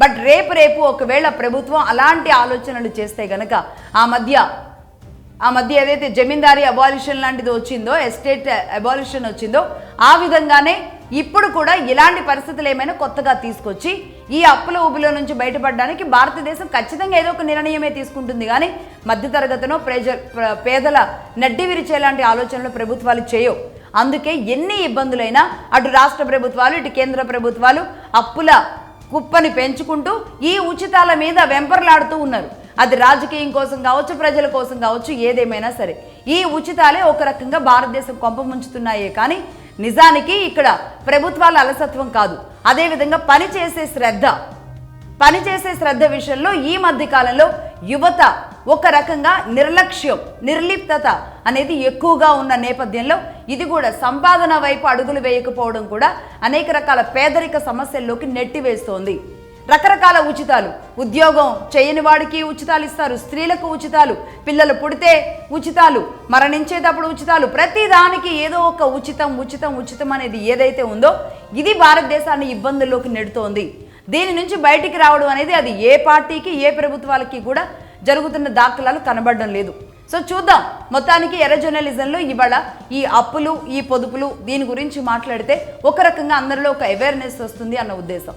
But రేపు ఒకవేళ ప్రభుత్వం అలాంటి ఆలోచనలు చేస్తే గనక ఆ మధ్య ఏదైతే జమీందారీ అబాలిషన్ లాంటిది వచ్చిందో, ఎస్టేట్ అబాలిషన్ వచ్చిందో, ఆ విధంగానే ఇప్పుడు కూడా ఇలాంటి పరిస్థితులు ఏమైనా కొత్తగా తీసుకొచ్చి ఈ అప్పుల ఊబిలో నుంచి బయటపడడానికి భారతదేశం ఖచ్చితంగా ఏదో ఒక నిర్ణయమే తీసుకుంటుంది. కానీ మధ్యతరగతినో పేదల నడ్డి విరిచేలాంటి ఆలోచనలు ప్రభుత్వాలు చేయవు. అందుకే ఎన్ని ఇబ్బందులైనా అటు రాష్ట్ర ప్రభుత్వాలు ఇటు కేంద్ర ప్రభుత్వాలు అప్పుల కుప్పని పెంచుకుంటూ ఈ ఉచితాల మీద వెంపర్లాడుతూ ఉన్నారు. అది రాజకీయం కోసం కావచ్చు, ప్రజల కోసం కావచ్చు, ఏదేమైనా సరే ఈ ఉచితాలే ఒక రకంగా భారతదేశం కొంప ముంచుతున్నాయే కానీ నిజానికి ఇక్కడ ప్రభుత్వాల అలసత్వం కాదు. అదేవిధంగా పనిచేసే శ్రద్ధ విషయంలో ఈ మధ్య కాలంలో యువత ఒక రకంగా నిర్లిప్తత అనేది ఎక్కువగా ఉన్న నేపథ్యంలో ఇది కూడా సంపాదన వైపు అడుగులు వేయకపోవడం కూడా అనేక రకాల పేదరిక సమస్యల్లోకి నెట్టివేస్తోంది. రకరకాల ఉచితాలు, ఉద్యోగం చేయని వాడికి ఉచితాలు ఇస్తారు, స్త్రీలకు ఉచితాలు, పిల్లలు పుడితే ఉచితాలు, మరణించేటప్పుడు ఉచితాలు, ప్రతి దానికి ఏదో ఒక ఉచితం అనేది ఏదైతే ఉందో ఇది భారతదేశాన్ని ఇబ్బందుల్లోకి నెడుతోంది. దీని నుంచి బయటికి రావడం అనేది అది ఏ పార్టీకి ఏ ప్రభుత్వాలకి కూడా జరుగుతున్న దాఖలాలు కనబడడం లేదు. సో చూద్దాం. మొత్తానికి ఎర్ర జర్నలిజంలో ఇవాళ ఈ అప్పులు, ఈ పొదుపులు దీని గురించి మాట్లాడితే ఒక రకంగా అందరిలో ఒక అవేర్నెస్ వస్తుంది అన్న ఉద్దేశం.